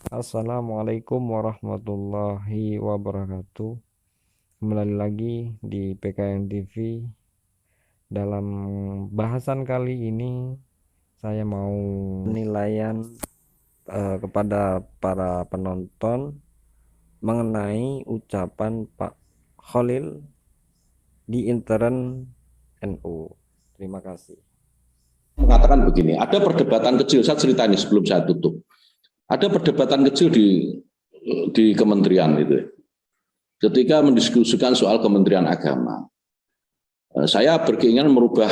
Assalamualaikum warahmatullahi wabarakatuh. Kembali lagi di PKN TV. Dalam bahasan kali ini saya mau penilaian kepada para penonton mengenai ucapan Pak Khalil di intern NU. Terima kasih. Mengatakan begini, ada perdebatan kecil, saya cerita ini sebelum saya tutup. Ada perdebatan kecil di kementerian itu. Ketika mendiskusikan soal Kementerian Agama, saya berkeinginan merubah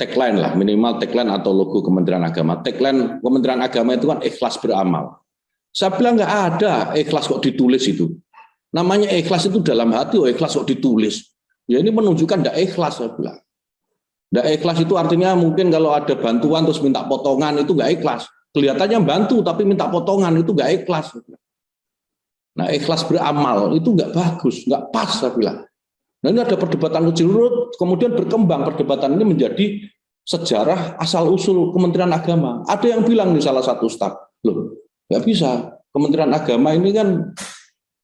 tagline lah, minimal tagline atau logo Kementerian Agama. Tagline Kementerian Agama itu kan ikhlas beramal. Saya bilang nggak ada ikhlas kok ditulis itu. Namanya ikhlas itu dalam hati, ikhlas kok ditulis. Ya ini menunjukkan nggak ikhlas, saya bilang. Nggak ikhlas itu artinya mungkin kalau ada bantuan terus minta potongan itu nggak ikhlas. Kelihatannya bantu tapi minta potongan itu nggak ikhlas. Nah ikhlas beramal itu nggak bagus, nggak pas saya bilang. Nah ini ada perdebatan kecil, kemudian berkembang perdebatan ini menjadi sejarah asal-usul Kementerian Agama. Ada yang bilang nih salah satu staf, loh nggak bisa, Kementerian Agama ini kan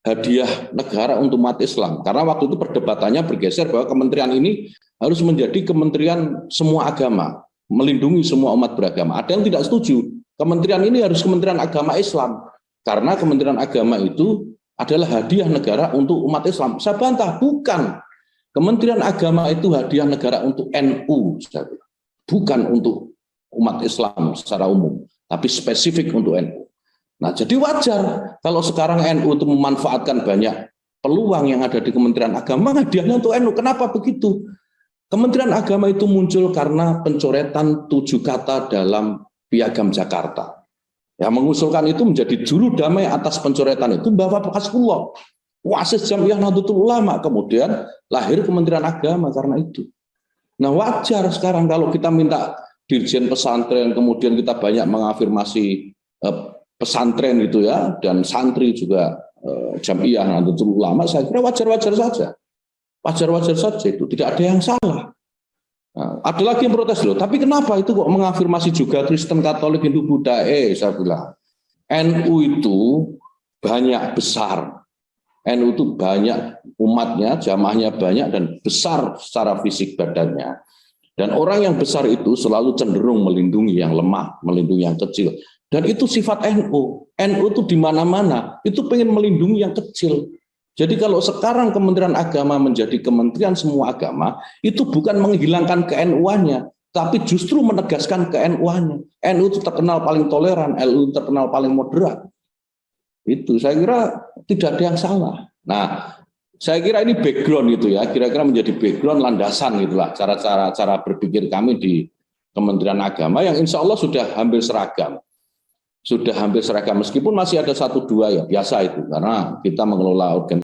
hadiah negara untuk umat Islam. Karena waktu itu perdebatannya bergeser bahwa kementerian ini harus menjadi kementerian semua agama, melindungi semua umat beragama. Ada yang tidak setuju, kementerian ini harus kementerian agama Islam. Karena kementerian agama itu adalah hadiah negara untuk umat Islam. Saya bantah, bukan. Kementerian agama itu hadiah negara untuk NU, bukan untuk umat Islam secara umum, tapi spesifik untuk NU. Nah, jadi wajar kalau sekarang NU itu memanfaatkan banyak peluang yang ada di Kementerian Agama, hadiahnya untuk NU. Kenapa begitu? Kementerian Agama itu muncul karena pencoretan 7 kata dalam Piagam Jakarta. Yang mengusulkan itu menjadi juru damai atas pencoretan itu Bapak Hasbullah, Wasis Jamiah Nahdlatul Ulama. Kemudian lahir Kementerian Agama karena itu. Nah, wajar sekarang kalau kita minta dirjen pesantren, kemudian kita banyak mengafirmasi pesantren gitu ya, dan santri juga Jamiah Nahdlatul Ulama, saya kira wajar-wajar saja. Wajar-wajar saja itu, tidak ada yang salah. Nah, ada lagi yang protes loh, tapi kenapa itu kok mengafirmasi juga Kristen, Katolik, Hindu, Buddha? Saya bilang, NU itu banyak besar. NU itu banyak umatnya, jamaahnya banyak dan besar secara fisik badannya. Dan orang yang besar itu selalu cenderung melindungi yang lemah, melindungi yang kecil. Dan itu sifat NU. NU itu di mana-mana, itu pengen melindungi yang kecil. Jadi kalau sekarang Kementerian Agama menjadi kementerian semua agama, itu bukan menghilangkan ke-NU-annya, tapi justru menegaskan ke-NU-annya. NU itu terkenal paling toleran, NU terkenal paling moderat. Itu saya kira tidak ada yang salah. Nah, saya kira ini background itu ya, kira-kira menjadi background landasan gitulah cara berpikir kami di Kementerian Agama yang insya Allah sudah hampir seragam. Sudah hampir seragam meskipun masih ada 1-2 ya biasa itu karena kita mengelola organisasi